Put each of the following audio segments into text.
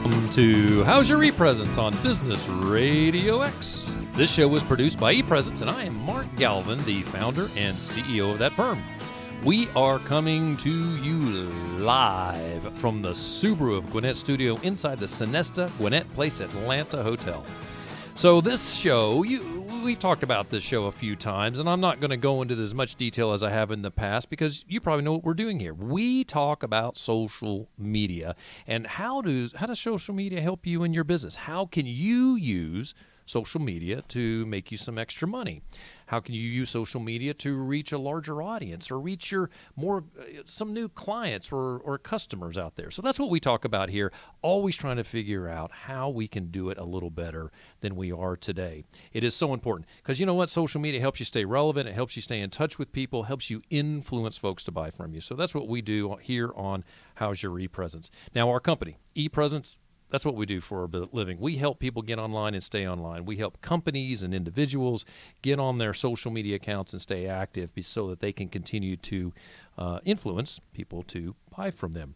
Welcome to How's Your ePresence on Business RadioX. This show was produced by ePresence, and I am Mark Galvin, the founder and CEO of that firm. We are coming to you live from the Subaru of Gwinnett studio inside the Sonesta Gwinnett Place Atlanta Hotel. So this show, we've talked about this show a few times, and I'm not going to go into as much detail as I have in the past because you probably know what we're doing here. We talk about social media and how does social media help you in your business? How can you use social media to make you some extra money? How can you use social media to reach a larger audience or reach some new clients or customers out there? So that's what we talk about here, always trying to figure out how we can do it a little better than we are today. It is so important because you know what? Social media helps you stay relevant. It helps you stay in touch with people, helps you influence folks to buy from you. So that's what we do here on How's Your ePresence. Now, our company, ePresence, that's what we do for a living. We help people get online and stay online. We help companies and individuals get on their social media accounts and stay active so that they can continue to influence people to buy from them.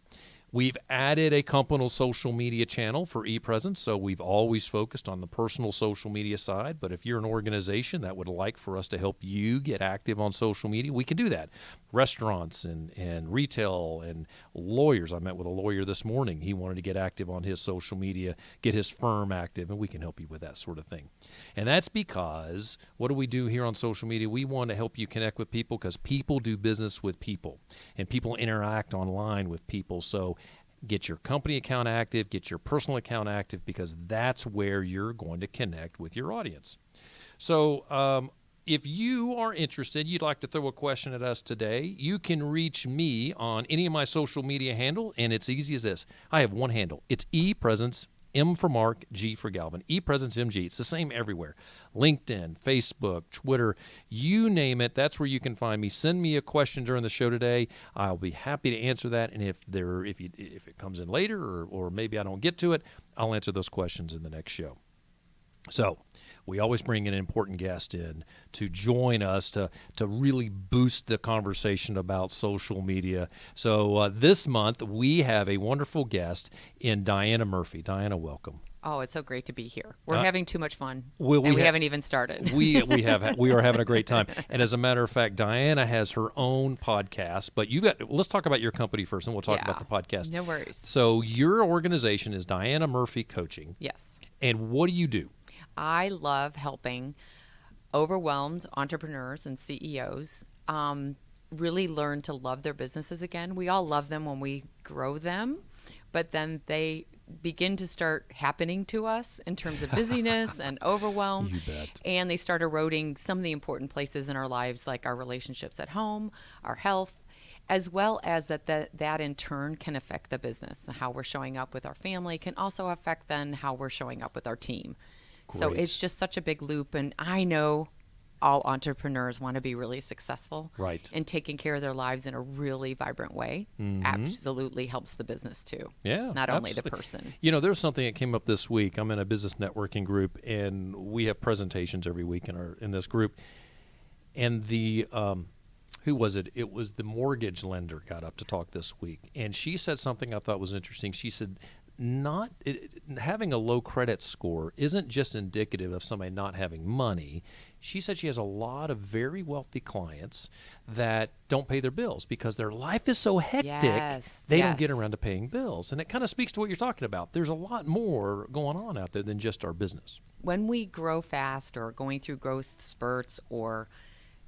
We've added a company social media channel for ePresence, so we've always focused on the personal social media side. But if you're an organization that would like for us to help you get active on social media, we can do that. Restaurants and retail and lawyers. I met with a lawyer this morning. He wanted to get active on his social media, get his firm active, and we can help you with that sort of thing. And that's because what do we do here on social media? We want to help you connect with people because people do business with people, and people interact online with people. So get your company account active, get your personal account active, because that's where you're going to connect with your audience. So if you are interested, you'd like to throw a question at us today, you can reach me on any of my social media handle, and it's easy as this. I have one handle. It's ePresence, M for Mark, G for Galvin. ePresence MG. It's the same everywhere. LinkedIn, Facebook, Twitter, you name it. That's where you can find me. Send me a question during the show today. I'll be happy to answer that. And if it comes in later or maybe I don't get to it, I'll answer those questions in the next show. So we always bring an important guest in to join us to really boost the conversation about social media. So this month we have a wonderful guest in Diana Murphy. Diana, welcome. Oh, it's so great to be here. We're having too much fun, we haven't even started. We are having a great time. And as a matter of fact, Diana has her own podcast. But let's talk about your company first, and we'll talk about the podcast. No worries. So your organization is Diana Murphy Coaching. Yes. And what do you do? I love helping overwhelmed entrepreneurs and CEOs really learn to love their businesses again. We all love them when we grow them, but then they begin to start happening to us in terms of busyness and overwhelm. You bet. And they start eroding some of the important places in our lives, like our relationships at home, our health, as well as that in turn can affect the business. How we're showing up with our family can also affect then how we're showing up with our team. Great. So it's just such a big loop. And I know all entrepreneurs want to be really successful. Right. And taking care of their lives in a really vibrant way absolutely helps the business too. Yeah. Not only the person. You know, there's something that came up this week. I'm in a business networking group, and we have presentations every week in this group. And the who was it? It was the mortgage lender got up to talk this week, and she said something I thought was interesting. She said, having a low credit score isn't just indicative of somebody not having money. She said she has a lot of very wealthy clients that don't pay their bills because their life is so hectic, they don't get around to paying bills. And it kind of speaks to what you're talking about. There's a lot more going on out there than just our business. When we grow fast or going through growth spurts or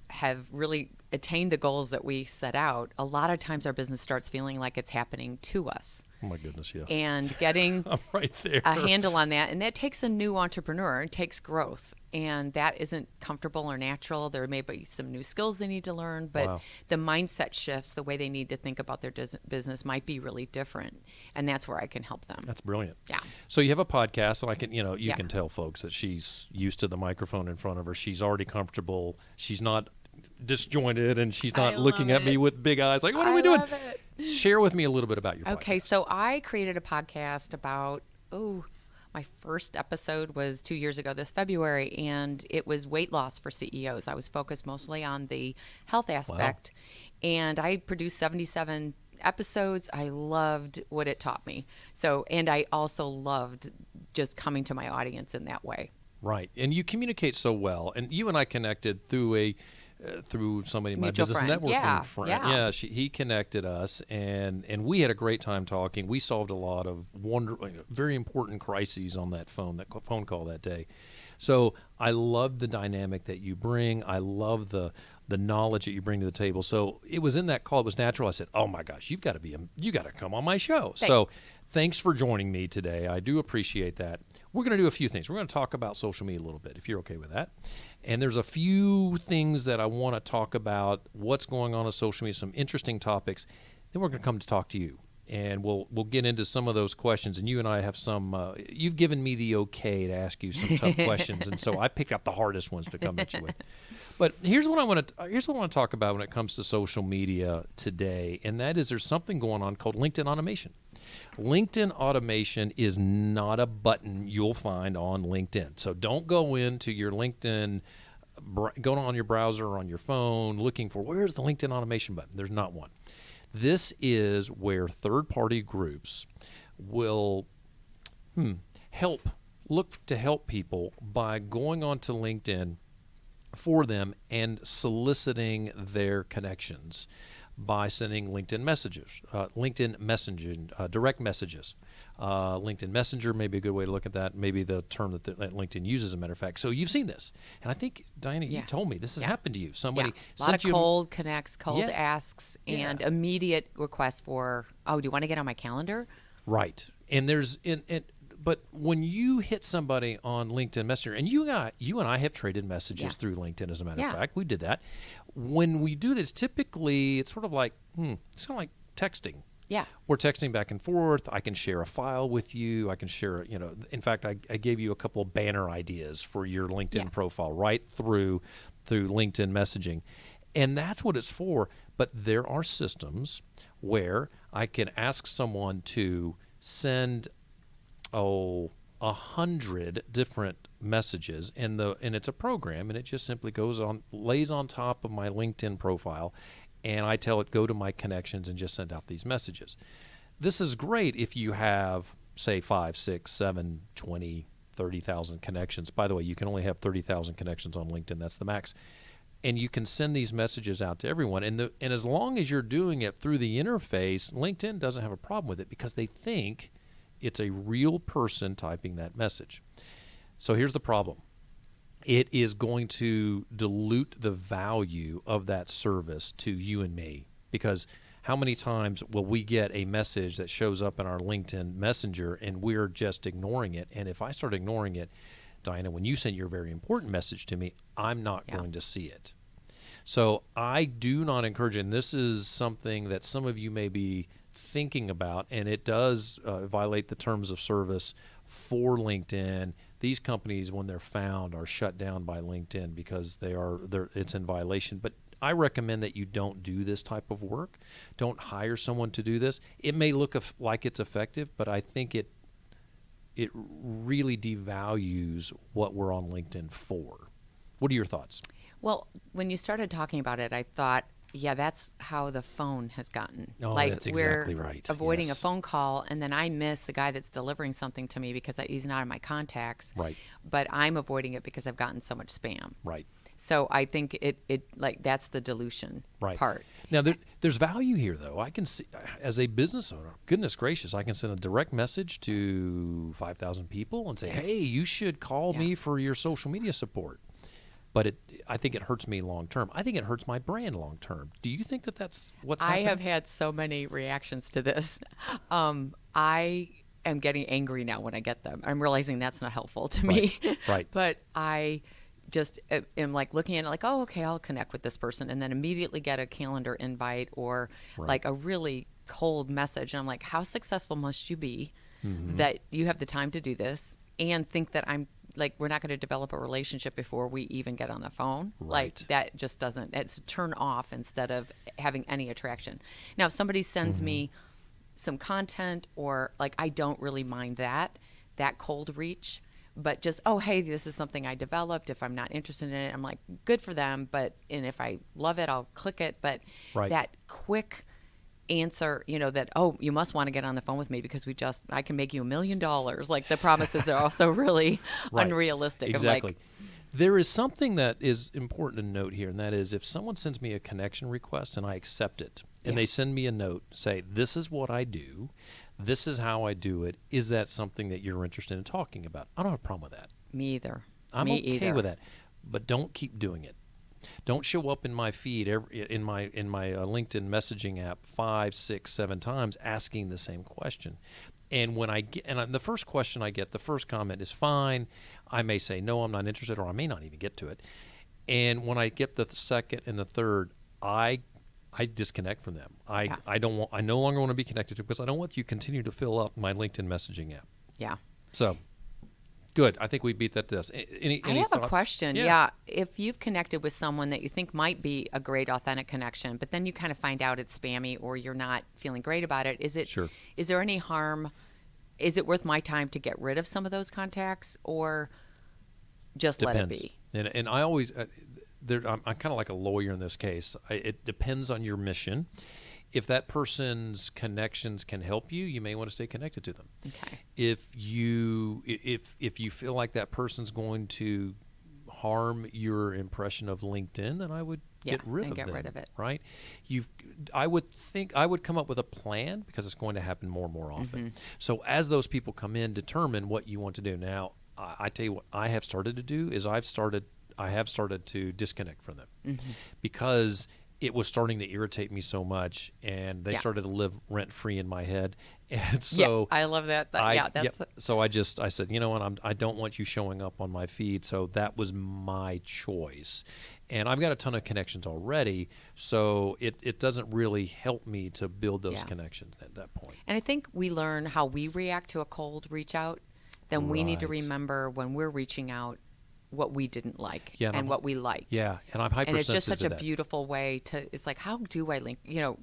have really attained the goals that we set out, a lot of times our business starts feeling like it's happening to us. Oh my goodness, yeah. And getting I'm right there. a handle on that, and that takes a new entrepreneur. It takes growth, and that isn't comfortable or natural. There may be some new skills they need to learn, but the mindset shifts, the way they need to think about their business might be really different, and that's where I can help them. That's brilliant. Yeah. So you have a podcast, and I can, you can tell folks that she's used to the microphone in front of her. She's already comfortable. She's not disjointed, and she's not looking at me with big eyes like, what are we doing? Share with me a little bit about your podcast. Okay, so I created a podcast about, my first episode was 2 years ago this February, and it was weight loss for CEOs. I was focused mostly on the health aspect, and I produced 77 episodes, I loved what it taught me. So, and I also loved just coming to my audience in that way. Right. And you communicate so well. And you and I connected through through somebody, my Mutual business friend. networking friend. Yeah. He connected us, and we had a great time talking. We solved a lot of very important crises on that phone call that day. So I love the dynamic that you bring. I love the knowledge that you bring to the table. So it was in that call. It was natural. I said, "Oh my gosh, you got to come on my show." Thanks. So thanks for joining me today. I do appreciate that. We're going to do a few things. We're going to talk about social media a little bit, if you're okay with that. And there's a few things that I want to talk about, what's going on social media, some interesting topics. Then we're going to come to talk to you. And we'll get into some of those questions. And you and I have some, you've given me the okay to ask you some tough questions. And so I picked out the hardest ones to come at you with. But here's what I want to talk about when it comes to social media today. And that is, there's something going on called LinkedIn automation. LinkedIn automation is not a button you'll find on LinkedIn. So don't go into your LinkedIn, go on your browser or on your phone looking for, where's the LinkedIn automation button? There's not one. This is where third-party groups will look to help people by going onto LinkedIn for them and soliciting their connections by sending LinkedIn messages, LinkedIn messaging, direct messages. LinkedIn Messenger may be a good way to look at that, maybe the term that LinkedIn uses, as a matter of fact. So you've seen this. And I think, Diana, you told me this has happened to you. Somebody a lot of cold connects, cold asks, and immediate requests for, oh, do you want to get on my calendar? Right. And but when you hit somebody on LinkedIn Messenger, and you and I have traded messages through LinkedIn, as a matter of fact, we did that. When we do this, typically it's sort of like, it's kind of like texting. Yeah. We're texting back and forth. I can share a file with you. I can share, in fact, I gave you a couple of banner ideas for your LinkedIn profile right through LinkedIn messaging. And that's what it's for. But there are systems where I can ask someone to send 100 different messages, and it's a program, and it just simply lays on top of my LinkedIn profile, and I tell it, go to my connections and just send out these messages. This is great if you have, say, 5, 6, 7, 20, 30,000 connections. By the way, you can only have 30,000 connections on LinkedIn. That's the max. And you can send these messages out to everyone. And as long as you're doing it through the interface, LinkedIn doesn't have a problem with it because they think it's a real person typing that message. So here's the problem. It is going to dilute the value of that service to you and me, because how many times will we get a message that shows up in our LinkedIn Messenger and we're just ignoring it? And if I start ignoring it, Diana, when you send your very important message to me, I'm not going to see it. So I do not encourage, and this is something that some of you may be thinking about, and it does violate the terms of service for LinkedIn. These companies, when they're found, are shut down by LinkedIn because it's in violation. But I recommend that you don't do this type of work. Don't hire someone to do this. It may look like it's effective, but I think it really devalues what we're on LinkedIn for. What are your thoughts? Well, when you started talking about it, I thought, yeah, that's how the phone has gotten. Oh, that's exactly right. We're avoiding a phone call, and then I miss the guy that's delivering something to me because he's not in my contacts. Right. But I'm avoiding it because I've gotten so much spam. Right. So I think it that's the dilution part. Now, there's value here, though. I can see, as a business owner, goodness gracious, I can send a direct message to 5,000 people and say, hey, you should call me for your social media support. But I think it hurts me long term. I think it hurts my brand long term. Do you think that that's what's happening? I have had so many reactions to this. I am getting angry now when I get them. I'm realizing that's not helpful to me. Right. But I just am like looking at it like, oh, okay, I'll connect with this person, and then immediately get a calendar invite or like a really cold message. And I'm like, how successful must you be that you have the time to do this and think that I'm like, we're not going to develop a relationship before we even get on the phone. Right. Like that just doesn't, it's a turn off instead of having any attraction. Now, if somebody sends me some content or like, I don't really mind that cold reach, but just, oh, hey, this is something I developed. If I'm not interested in it, I'm like, good for them. And if I love it, I'll click it. But that quick answer, that, oh, you must want to get on the phone with me because I can make you $1 million. Like the promises are also really Right. unrealistic. Exactly. Of like, there is something that is important to note here, and that is if someone sends me a connection request and I accept it, and they send me a note, say, this is what I do, this is how I do it, is that something that you're interested in talking about? I don't have a problem with that. me either. I'm me okay either. with that, but don't keep doing it. Don't show up in my feed in my LinkedIn messaging app 5, 6, 7 times asking the same question. And when I get, the first question I get, the first comment is fine. I may say no, I'm not interested, or I may not even get to it. And when I get the second and the third, I disconnect from them. I no longer want to be connected to because I don't want you to continue to fill up my LinkedIn messaging app. Yeah. So. Good. I think we beat that to this. Any I have thoughts? a question. Yeah. If you've connected with someone that you think might be a great, authentic connection, but then you kind of find out it's spammy or you're not feeling great about it, is there any harm? Is it worth my time to get rid of some of those contacts or just let it be? And I always, I'm kind of like a lawyer in this case. It depends on your mission. If that person's connections can help you, you may want to stay connected to them. Okay. If you feel like that person's going to harm your impression of LinkedIn, then I would get rid of it. Right? I would come up with a plan because it's going to happen more and more often. Mm-hmm. So as those people come in, determine what you want to do. Now, I tell you what I have started to do is I have started to disconnect from them because it was starting to irritate me so much, and they started to live rent-free in my head. And so I love that. So I said, you know what, I don't want you showing up on my feed. So that was my choice. And I've got a ton of connections already, so it doesn't really help me to build those connections at that point. And I think we learn how we react to a cold reach out. Then we need to remember when we're reaching out what we didn't like and what we like. Yeah, and I'm hypersensitive. And it's just such to a that. beautiful way to, it's like, how do I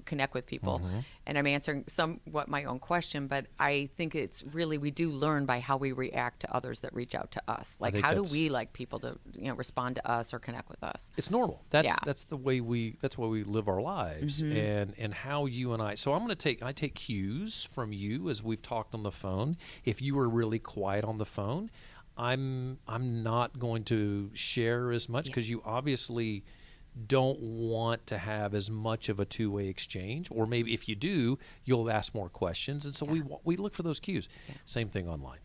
connect with people? Mm-hmm. And I'm answering somewhat my own question, but I think it's really, we do learn by how we react to others that reach out to us. Like, how do we like people to, respond to us or connect with us? It's normal. That's the way we live our lives, and how you and I take cues from you as we've talked on the phone. If you were really quiet on the phone, I'm not going to share as much because you obviously don't want to have as much of a two-way exchange, or maybe if you do, you'll ask more questions, and so we look for those cues. Same thing online.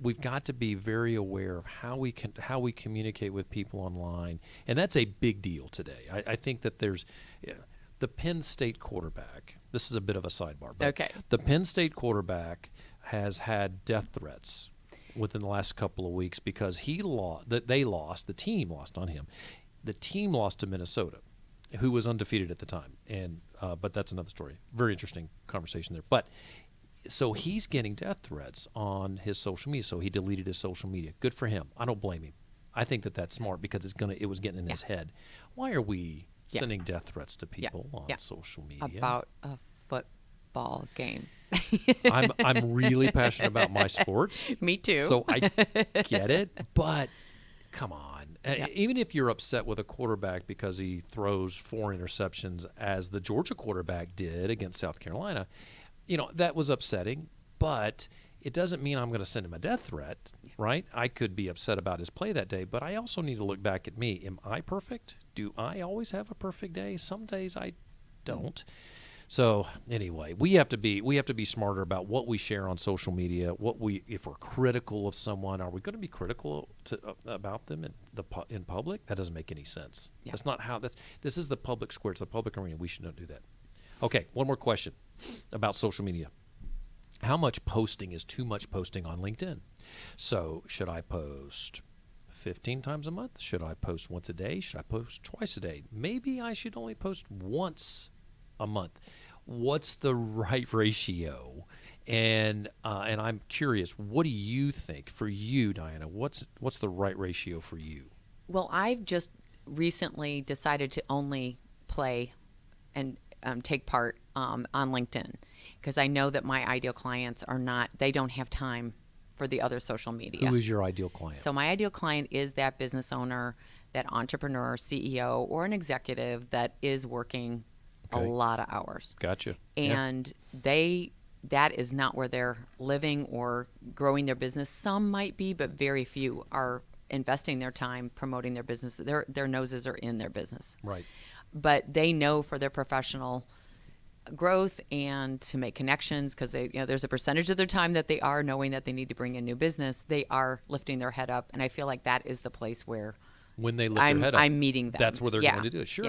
We've got to be very aware of how we communicate with people online, and that's a big deal today. I think that there's the Penn State quarterback. This is a bit of a sidebar, but the Penn State quarterback has had death threats within the last couple of weeks because the team lost on him. The team lost to Minnesota, who was undefeated at the time, and but that's another story. Very interesting conversation there. But so he's getting death threats on his social media. So he deleted his social media. Good for him. I don't blame him. I think that that's smart because it was getting in his head. Why are we sending death threats to people on social media about a football game? I'm really passionate about my sports. Me too. So I get it, but come on. Even if you're upset with a quarterback because he throws 4 interceptions as the Georgia quarterback did against South Carolina, that was upsetting, but it doesn't mean I'm going to send him a death threat, right? I could be upset about his play that day, but I also need to look back at me. Am I perfect? Do I always have a perfect day? Some days I don't. So anyway, we have to be smarter about what we share on social media. If we're critical of someone, are we going to be critical about them in public? That doesn't make any sense. Yeah. That's not how. This is the public square. It's the public arena. We should not do that. Okay, one more question about social media. How much posting is too much posting on LinkedIn? So should I post 15 times a month? Should I post once a day? Should I post twice a day? Maybe I should only post once a month. What's the right ratio? And I'm curious, what do you think for you, Diana? What's the right ratio for you? Well, I've just recently decided to only play and take part on LinkedIn because I know that my ideal clients they don't have time for the other social media. Who is your ideal client? So my ideal client is that business owner, that entrepreneur, CEO, or an executive that is working a lot of hours. Gotcha. And that is not where they're living or growing their business. Some might be, but very few are investing their time promoting their business. Their noses are in their business. Right. But they know for their professional growth and to make connections, because there's a percentage of their time that they are knowing that they need to bring in new business. They are lifting their head up, and I feel like that is the place where when they lift their head up, I'm meeting them. That's where they're going to do it. Sure.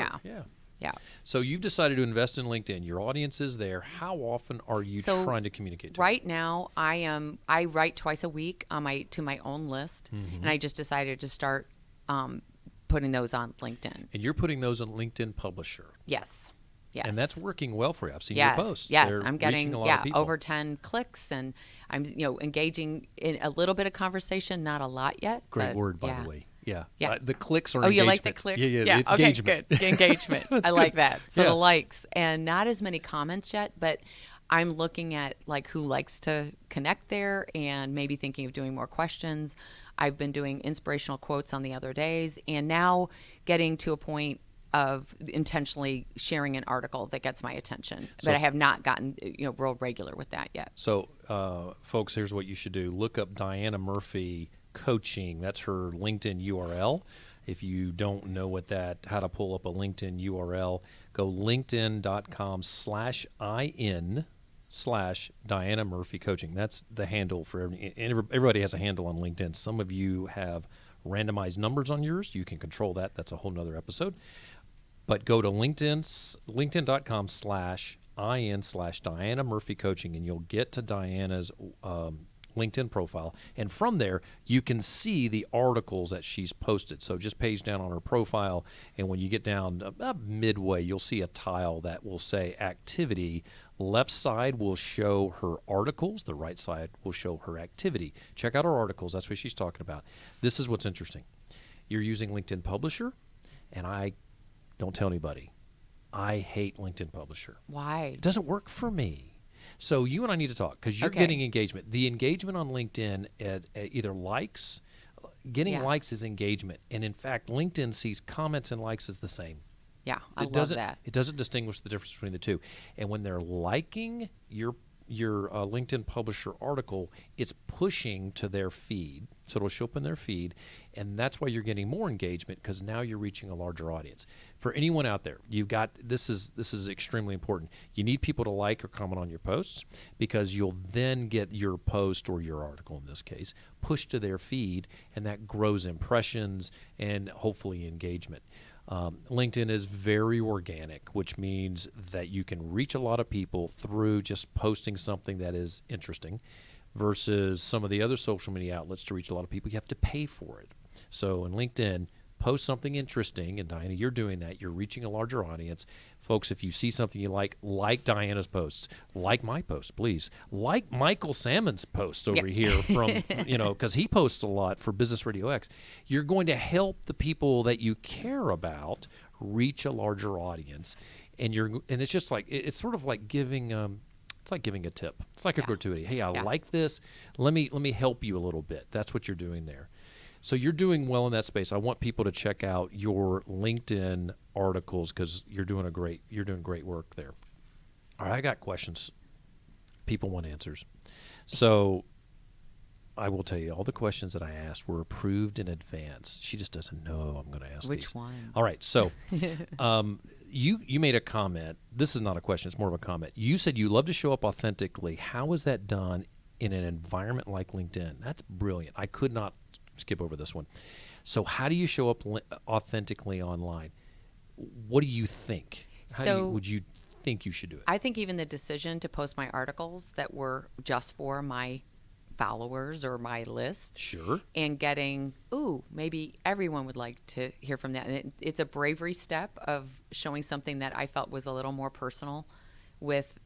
Yeah. So you've decided to invest in LinkedIn. Your audience is there. How often are you trying to communicate to right them? Now, I write twice a week to my own list, and I just decided to start putting those on LinkedIn. And you're putting those on LinkedIn Publisher. Yes. Yes. And that's working well for you. I've seen your posts. Yes, They're I'm getting a lot of people. over 10 clicks, and I'm engaging in a little bit of conversation, not a lot yet. Great word, by the way. Yeah. The clicks are engagement. You like the clicks? Yeah. Okay, engagement. good. Engagement. I like that. So the likes, and not as many comments yet, but I'm looking at who likes to connect there and maybe thinking of doing more questions. I've been doing inspirational quotes on the other days, and now getting to a point of intentionally sharing an article that gets my attention. But I have not gotten real regular with that yet. So, folks, here's what you should do. Look up Diana Murphy Coaching. That's her LinkedIn URL. If you don't know how to pull up a LinkedIn URL, go linkedin.com/in/Diana Murphy Coaching. That's the handle for everybody has a handle on LinkedIn. Some of you have randomized numbers on yours. You can control that. That's a whole nother episode. But go to linkedin.com/in/Diana Murphy Coaching, and you'll get to Diana's LinkedIn profile. And from there, you can see the articles that she's posted. So just page down on her profile, and when you get down about midway, you'll see a tile that will say activity. Left side will show her articles. The right side will show her activity. Check out her articles. That's what she's talking about. This is what's interesting. You're using LinkedIn Publisher, and don't tell anybody. I hate LinkedIn Publisher. Why? It doesn't work for me. So you and I need to talk because you're getting engagement. The engagement on LinkedIn either likes. Getting likes is engagement. And in fact, LinkedIn sees comments and likes as the same. Yeah, I love that. It doesn't distinguish the difference between the two. And when they're liking your LinkedIn Publisher article, it's pushing to their feed. So it'll show up in their feed, and that's why you're getting more engagement because now you're reaching a larger audience. For anyone out there, this is extremely important. You need people to like or comment on your posts because you'll then get your post or your article in this case pushed to their feed, and that grows impressions and hopefully engagement. LinkedIn is very organic, which means that you can reach a lot of people through just posting something that is interesting versus some of the other social media outlets. To reach a lot of people, you have to pay for it. So in LinkedIn, post something interesting, and Diana, you're doing that. You're reaching a larger audience. Folks, if you see something you like Diana's posts, like my post, please. Like Michael Salmon's post over here from, because he posts a lot for Business RadioX. You're going to help the people that you care about reach a larger audience. And it's just it's sort of like giving it's like giving a tip. It's like a gratuity. Hey, I like this. Let me help you a little bit. That's what you're doing there. So you're doing well in that space. I want people to check out your LinkedIn articles because you're doing great work there. All right, I got questions. People want answers. So I will tell you, all the questions that I asked were approved in advance. She just doesn't know I'm going to ask Which these. ones? All right, so you made a comment. This is not a question. It's more of a comment. You said you love to show up authentically. How is that done in an environment like LinkedIn? That's brilliant. I could not skip over this one. So how do you show up authentically online? What do you think? Would you think you should do it? I think even the decision to post my articles that were just for my followers or my list. Sure. And getting, maybe everyone would like to hear from that. And it's a bravery step of showing something that I felt was a little more personal with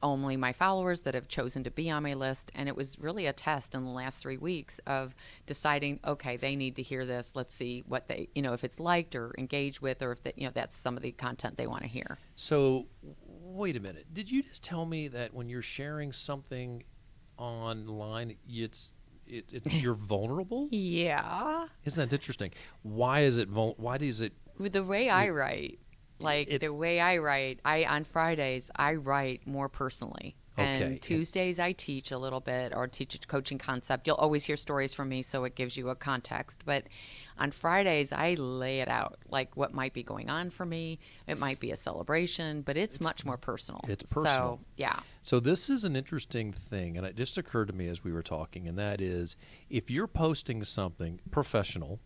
only my followers that have chosen to be on my list. And it was really a test in the last 3 weeks of deciding, okay, they need to hear this. Let's see what they, if it's liked or engaged with, or if that's some of the content they want to hear. So wait a minute. Did you just tell me that when you're sharing something online, you're vulnerable? Yeah. Isn't that interesting? Why is it? Why does it? With the way I write, Like the way I write, on Fridays, I write more personally. Okay. And Tuesdays I teach a little bit or teach a coaching concept. You'll always hear stories from me, so it gives you a context. But on Fridays, I lay it out, like what might be going on for me. It might be a celebration, but it's much more personal. It's personal. So, yeah. So this is an interesting thing, and it just occurred to me as we were talking, and that is if you're posting something professional,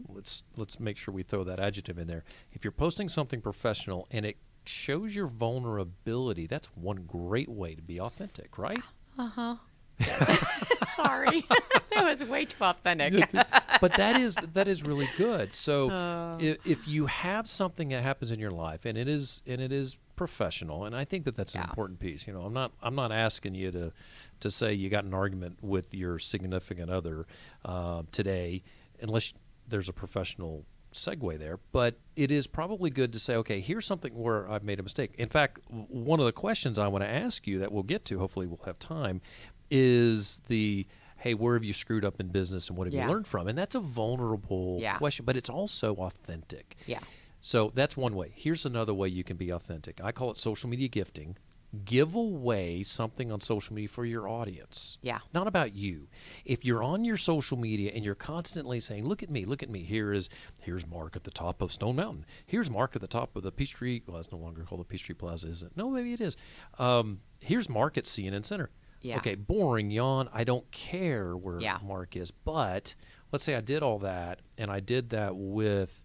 let's make sure we throw that adjective in there. If you're posting something professional and it shows your vulnerability, that's one great way to be authentic, right? Uh-huh. Sorry. That was way too authentic. But that is really good. So if you have something that happens in your life and it is professional, and I think that's an important piece. You know, I'm not asking you to say you got an argument with your significant other today, unless there's a professional segue there, but it is probably good to say, okay, here's something where I've made a mistake. In fact, one of the questions I want to ask you that we'll get to, hopefully we'll have time, is hey, where have you screwed up in business and what have you learned from? And that's a vulnerable question, but it's also authentic. Yeah. So that's one way. Here's another way you can be authentic. I call it social media gifting. Give away something on social media for your audience. Yeah. Not about you. If you're on your social media and you're constantly saying, look at me. Here's Mark at the top of Stone Mountain. Here's Mark at the top of the Peachtree. Well, it's no longer called the Peachtree Plaza, is it? No, maybe it is. Here's Mark at CNN Center. Yeah. Okay, boring, yawn. I don't care where Mark is. But let's say I did all that, and I did that with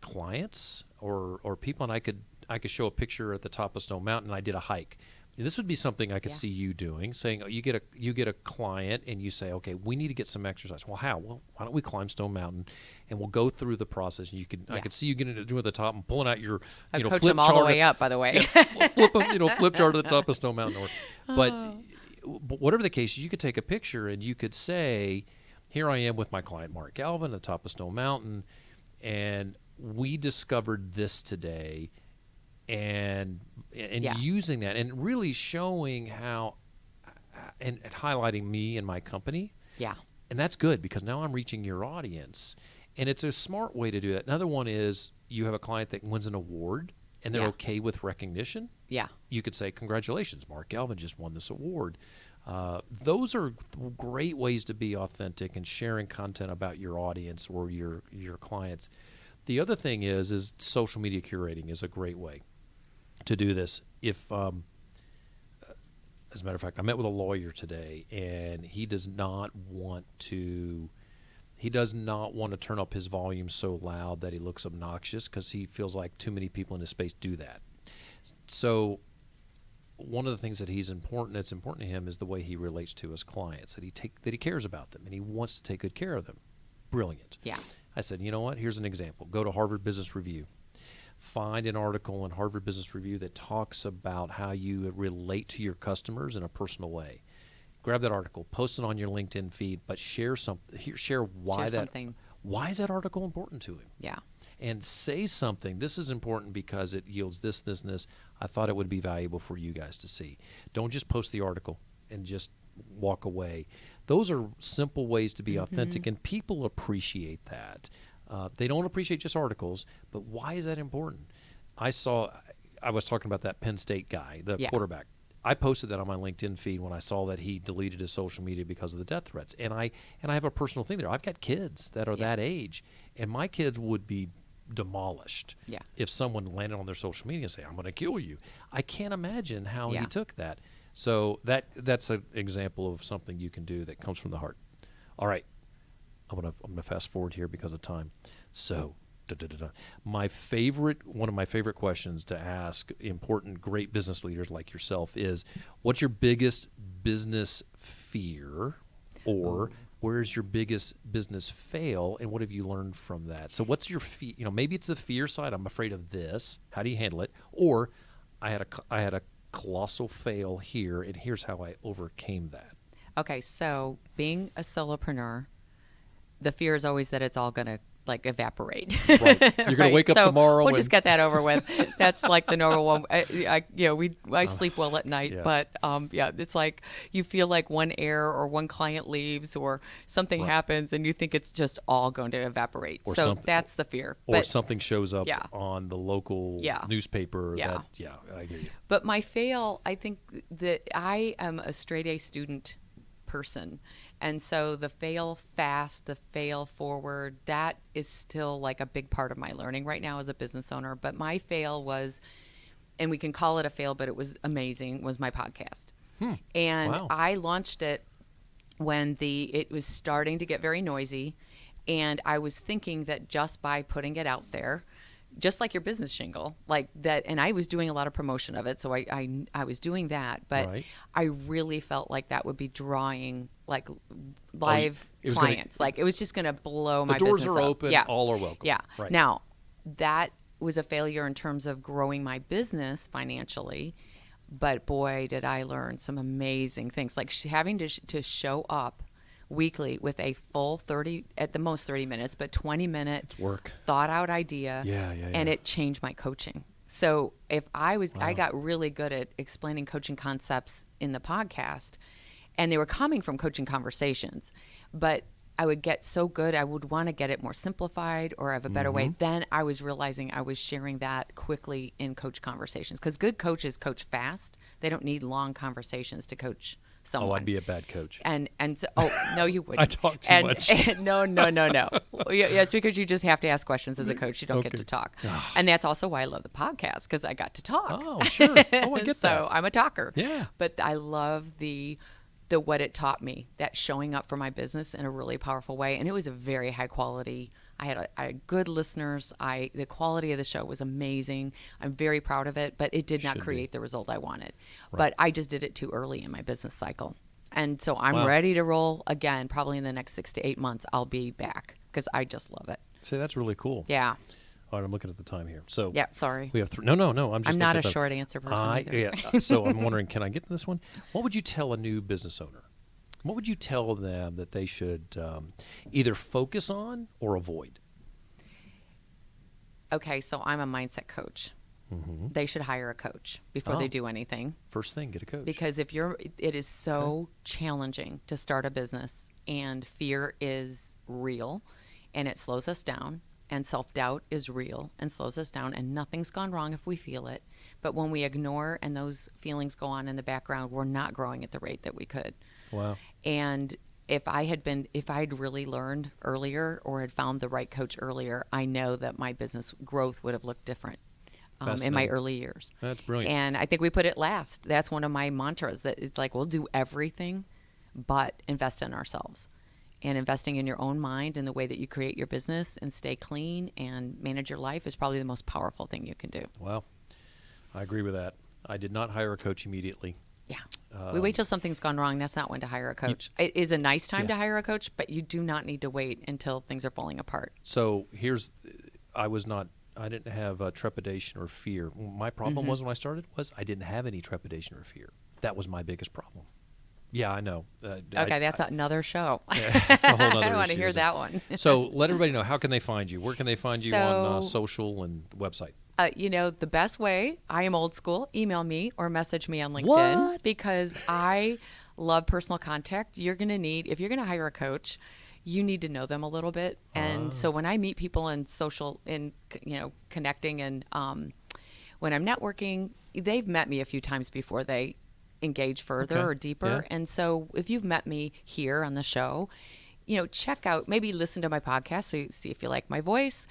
clients or people, and I could show a picture at the top of Stone Mountain, and I did a hike. This would be something I could see you doing, saying you get a client and you say, okay, we need to get some exercise. Well, how? Well, why don't we climb Stone Mountain, and we'll go through the process. And I could see you getting to do at the top and pulling out your I flip coach them all chart the way up, by the way. flip chart at the top of Stone Mountain. But whatever the case, you could take a picture and you could say, here I am with my client Mark Galvin at the top of Stone Mountain, and we discovered this today. And using that and really showing how and highlighting me and my company. Yeah. And that's good because now I'm reaching your audience. And it's a smart way to do that. Another one is you have a client that wins an award and they're okay with recognition. Yeah. You could say, congratulations, Mark Galvin just won this award. Those are great ways to be authentic and sharing content about your audience or your clients. The other thing is social media curating is a great way to do this. If, as a matter of fact, I met with a lawyer today, and he does not want to turn up his volume so loud that he looks obnoxious because he feels like too many people in his space do that. So one of the things that's important to him is the way he relates to his clients, that he cares about them and he wants to take good care of them. Brilliant. Yeah. I said, you know what? Here's an example. Go to Harvard Business Review. Find an article in Harvard Business Review that talks about how you relate to your customers in a personal way. Grab that article, post it on your LinkedIn feed, but share why is that article important to him. Yeah. And say something. This is important because it yields this, and this. I thought it would be valuable for you guys to see. Don't just post the article and just walk away. Those are simple ways to be authentic, and people appreciate that. They don't appreciate just articles, but why is that important? I was talking about that Penn State guy, the quarterback. I posted that on my LinkedIn feed when I saw that he deleted his social media because of the death threats. And I have a personal thing there. I've got kids that are that age, and my kids would be demolished if someone landed on their social media and say, I'm going to kill you. I can't imagine how he took that. So that's an example of something you can do that comes from the heart. All right. I'm gonna fast forward here because of time. So, one of my favorite questions to ask important, great business leaders like yourself is, what's your biggest business fear, or where's your biggest business fail, and what have you learned from that? So, what's your fear? Maybe it's the fear side. I'm afraid of this. How do you handle it? Or, I had a colossal fail here, and here's how I overcame that. Okay, so being a solopreneur, the fear is always that it's all going to like evaporate. Right. You're going to wake up So tomorrow. We'll just get that over with. That's like the normal one. I sleep well at night, Yeah. but it's like you feel like one error or one client leaves or something Right. happens and you think it's just all going to evaporate. Or So something- that's the fear. or But, something shows up Yeah. on the local Yeah. newspaper. Yeah. I hear you. but my fail, I think that I am a straight A student person. And so the fail fast, the fail forward, that is still like a big part of my learning right now as a business owner. But my fail was, and we can call it a fail, but it was amazing, was my podcast. And Wow. I launched it when it was starting to get very noisy. And I was thinking that just by putting it out there, just like your business shingle, like that, and I was doing a lot of promotion of it, so I was doing that, but Right. I really felt like that would be drawing like live it was gonna- clients. Like it was just going to blow The my doors business are up. open. Yeah. All are welcome. Yeah. Right. Now, that was a failure in terms of growing my business financially, but boy, did I learn some amazing things, like having to show up weekly with a full 30, at the most 30 minutes, but 20-minute work. thought out idea. Yeah. And it changed my coaching. So if I got really good at explaining coaching concepts in the podcast, and they were coming from coaching conversations, but I would get so good, I would want to get it more simplified or have a better way. Then I was realizing I was sharing that quickly in coach conversations, because good coaches coach fast. They don't need long conversations to coach someone. Oh, I'd be a bad coach. And so, no, you wouldn't. I talk too much. No. Well, yeah, it's because you just have to ask questions as a coach. You don't get to talk. And that's also why I love the podcast, because I got to talk. Oh, sure. Oh, I get So that. I'm a talker. Yeah. But I love the what it taught me, that showing up for my business in a really powerful way. And it was a very high quality. I had good listeners. The quality of the show was amazing. I'm very proud of it, but it did not Should be. create the result I wanted. Right. But I just did it too early in my business cycle. And so I'm Wow. ready to roll again. Probably in the next 6 to 8 months, I'll be back, because I just love it. See, that's really cool. Yeah. All right, I'm looking at the time here. So Yeah. Sorry. we have no. I'm just. I'm not a looking at short answer person either. Yeah. So I'm wondering, can I get to this one? What would you tell a new business owner? What would you tell them that they should either focus on or avoid? Okay. So I'm a mindset coach. Mm-hmm. They should hire a coach before they do anything. First thing, get a coach. Because it is so challenging to start a business, and fear is real and it slows us down, and self-doubt is real and slows us down, and nothing's gone wrong if we feel it. But when we ignore and those feelings go on in the background, we're not growing at the rate that we could. Wow. And if I'd really learned earlier or had found the right coach earlier, I know that my business growth would have looked different in my Fascinating. early years. That's brilliant. And I think we put it last. That's one of my mantras, that it's like, we'll do everything but invest in ourselves. And investing in your own mind and the way that you create your business and stay clean and manage your life is probably the most powerful thing you can do. Wow. I agree with that. I did not hire a coach immediately. Yeah. We wait till something's gone wrong. That's not when to hire a coach. It is a nice time to hire a coach, but you do not need to wait until things are falling apart. So I didn't have trepidation or fear. My problem was when I started was I didn't have any trepidation or fear. That was my biggest problem. Yeah, I know. Okay, that's another show. That's a whole other I want to issue, hear isn't it? that one. So let everybody know, how can they find you? Where can they find you on So- social and website? The best way, I am old school, email me or message me on LinkedIn. What? Because I love personal contact. If you're going to hire a coach, you need to know them a little bit. And so when I meet people in social, connecting and when I'm networking, they've met me a few times before they engage further or deeper. Yeah. And so if you've met me here on the show, check out, maybe listen to my podcast, so you see if you like my voice,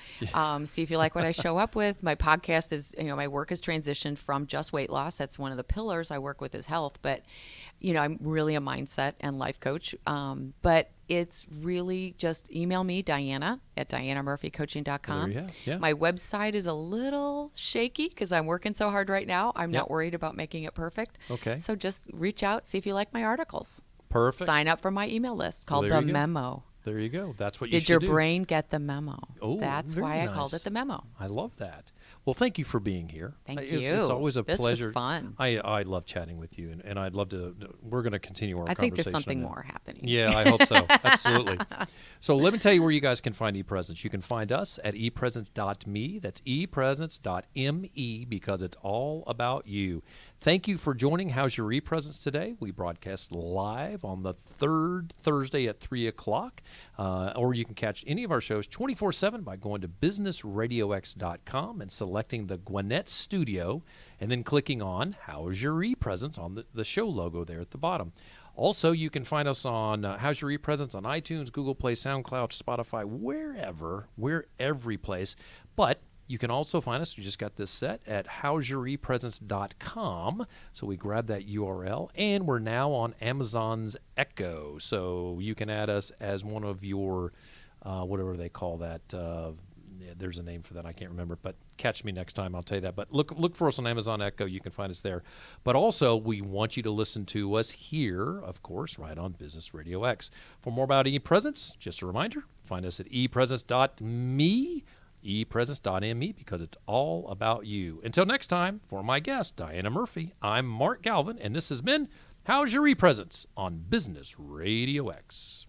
see if you like what I show up with. My podcast is, my work has transitioned from just weight loss. That's one of the pillars I work with is health. But, I'm really a mindset and life coach. But it's really just email me, Diana, at dianamurphycoaching.com. There you go. Yeah. My website is a little shaky because I'm working so hard right now. I'm not worried about making it perfect. Okay. So just reach out, see if you like my articles. Perfect. Sign up for my email list called Well, The there you go. Memo. There you go. That's what you Did should your do. brain get the memo? Oh, That's very why I nice. called it The Memo. I love that. Well, thank you for being here. Thank It's you. always a This pleasure. was fun. I love chatting with you, and I'd love to. We're going to continue our I conversation. think there's something more happening. Yeah, I hope so. Absolutely. So let me tell you where you guys can find ePresence. You can find us at epresence.me. That's epresence.me because it's all about you. Thank you for joining How's Your ePresence today. We broadcast live on the third Thursday at 3 o'clock, or you can catch any of our shows 24/7 by going to businessradiox.com and selecting the Gwinnett Studio and then clicking on How's Your ePresence on the show logo there at the bottom. Also, you can find us on How's Your ePresence on iTunes, Google Play, SoundCloud, Spotify, wherever. We're every place. But you can also find us, we just got this set, at howsyourepresence.com. So we grab that URL, and we're now on Amazon's Echo. So you can add us as one of your, whatever they call that, there's a name for that. I can't remember, but catch me next time. I'll tell you that. But look for us on Amazon Echo. You can find us there. But also, we want you to listen to us here, of course, right on Business Radio X. For more about ePresence, just a reminder, find us at epresence.me, epresence.me, because it's all about you. Until next time, for my guest, Diana Murphy, I'm Mark Galvin, and this has been How's Your ePresence on Business Radio X.